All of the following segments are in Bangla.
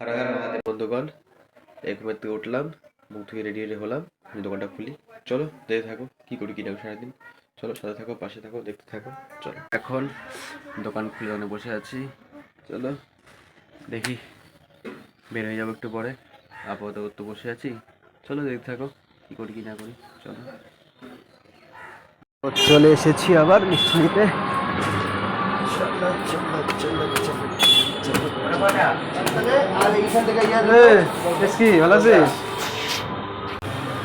হর হর মহাদেব বন্ধুগণ, এই ঘুমের থেকে উঠলাম, মুখ ধুয়ে রেডি রেডি হলাম, দোকানটা খুলি। চলো দেখতে থাকো কি করি কি না করি সারাদিন। চলো সাথে থাকো, পাশে থাকো, দেখতে থাকো। চলো এখন দোকান খুলে দোকানে বসে আছি। চলো দেখি, বের হয়ে যাবো একটু পরে। আপাতত তো বসে আছি, চলো দেখতে থাকো কি করি কি না করি। চলো চলে এসেছি আবার মিষ্টি নিতে। চলো চলো চলো চলো চলো। কি ভালো আছিস?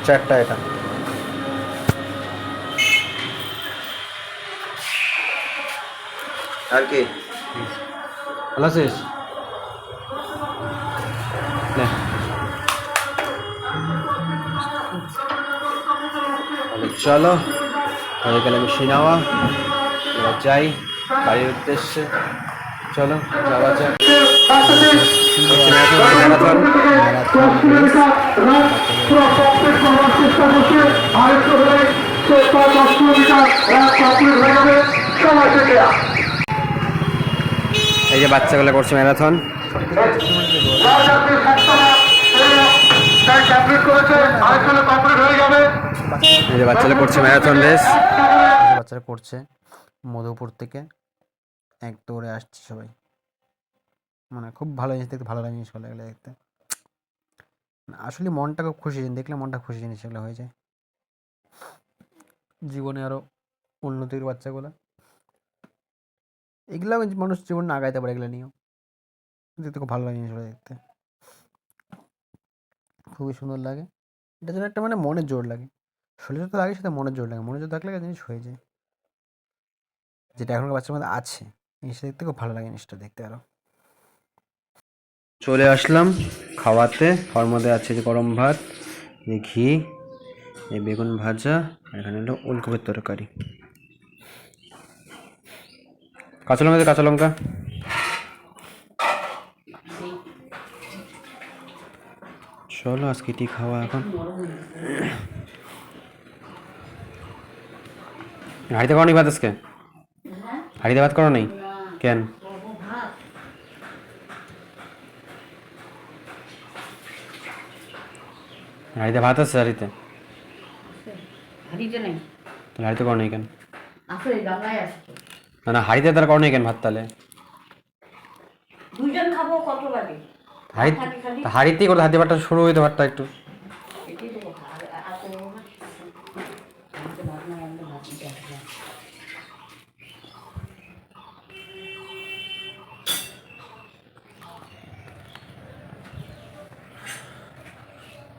চারটা এটা। আর কি ভালো আছিস? নে। তাহলে চলো, হয়ে গেলে মিষ্টি নেওয়া, এবার যাই বাড়ির উদ্দেশ্যে। চলো যাওয়া যাক। ম্যারাথন এই যে বাচ্চাগুলো করছে ম্যারাথন। এই যে বাচ্চারা করছে ম্যারাথন রেস, বাচ্চারা করছে মধুপুর থেকে এক দৌড়ে আসছে সবাই। মানে খুব ভালো জিনিস দেখতে, ভালো লাগে জিনিসগুলো এগুলো দেখতে। আসলে মনটা খুব খুশি, দেখলে মনটা খুশি জিনিস এগুলো হয়ে যায়। জীবনে আরো উন্নতির বাচ্চাগুলো, এগুলো মানুষ জীবনে আগাইতে পারে, এগুলো নিয়েও দেখতে খুব ভালো লাগে জিনিসগুলো দেখতে, খুবই সুন্দর লাগে। এটার জন্য একটা মানে মনের জোর লাগে, শরীরে তো লাগে, সাথে মনের জোর লাগে। মনের জোর থাকলে একটা জিনিস হয়ে যায়, যেটা এখনকার বাচ্চার মধ্যে আছে। জিনিসটা দেখতে খুব ভালো লাগে, জিনিসটা দেখতে আরো। চলে আসলাম খাওয়াতে। খাওয়ার মধ্যে আছে যে গরম ভাত, এই ঘি, এই বেগুন ভাজা, আর এখানে হলো ওলকপির তরকারি, কাঁচা লঙ্কা, কাঁচা লঙ্কা। চলো আজকে এটি খাওয়া এখন। হাড়িতে করো নি ভাত আজকে? হাড়িতে ভাত করো নাই কেন? হাড়িতে ভাত আছে? হাড়িতে তাহলে হাড়িতে করো নাই কেন? না না, হাড়িতে তার করো নাই কেন ভাত? তাহলে হাড়িতেই করো, হাতে ভাতটা শুরু হইতে ভাতটা একটু।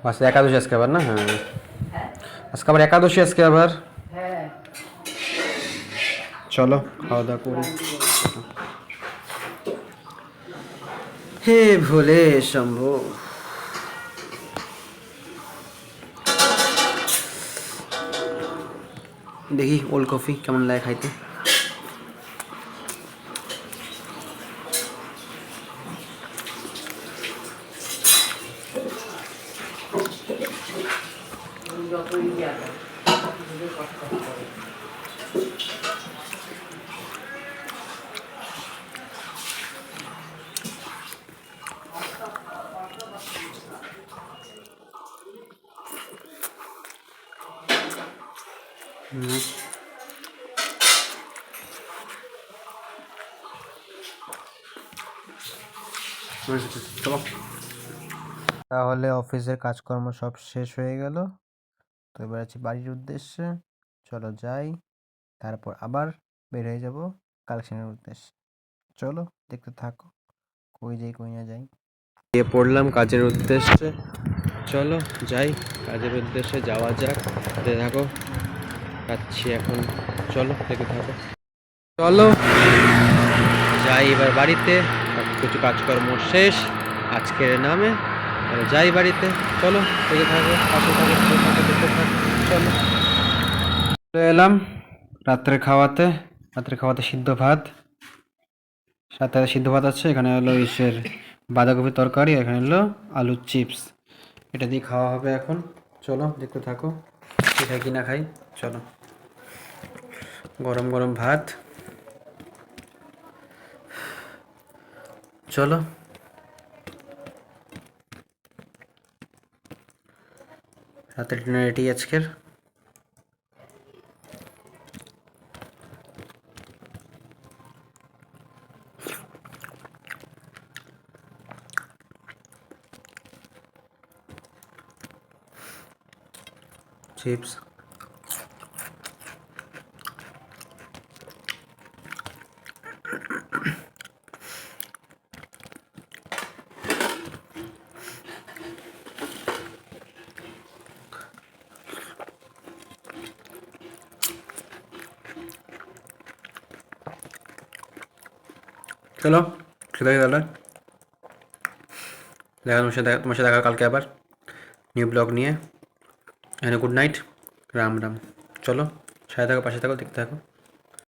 আচ্ছা একাদশী আজকে আবার না? হ্যাঁ আজকে আবার একাদশী, আজকে আবার। চলো খাওয়া দাওয়া করি। হে ভোলে শম্ভু। দেখি ওল্ড কফি কেমন লাগে খাইতে। তাহলে অফিসের কাজকর্ম সব শেষ হয়ে গেল, তো এবার আছি বাড়ির উদ্দেশ্যে। চলো যাই, তারপর আবার বের হয়ে যাব কালেকশনের উদ্দেশ্যে। চলো দেখতে থাকো, কই যাই কই না যাই। গিয়ে পড়লাম কাজের উদ্দেশ্যে। চলো যাই, কাজের উদ্দেশ্যে যাওয়া যাক। দেখতে থাকো, যাচ্ছি এখন। চলো দেখতে থাকো। চলো যাই এবার বাড়িতে, সব কিছু কাজকর্ম শেষ আজকের নামে। যাই বাড়িতে। চলো দেখে থাকো, পাশে থাকো, দেখতে থাকো। চলো চলে এলাম রাত্রে খাওয়াতে। রাত্রে খাওয়াতে সিদ্ধ ভাত, সাথে সিদ্ধ ভাত আছে, এখানে হলো ইসের বাঁধাকপির তরকারি, এখানে হলো আলুর চিপস। এটা দিয়ে খাওয়া হবে এখন। চলো দেখতে থাকো কি খাই কি না খাই। চলো, গরম গরম ভাত। চলো রাতের ডিনার এটি আজকের। চিপস, চলো খেতে তাহলে। তোমার সাথে দেখা কালকে আবার নিউ ব্লগ নিয়ে। এখানে গুড নাইট, রাম রাম। চলো, সাথে থাকো, পাশে থাকো, দেখতে থাকো।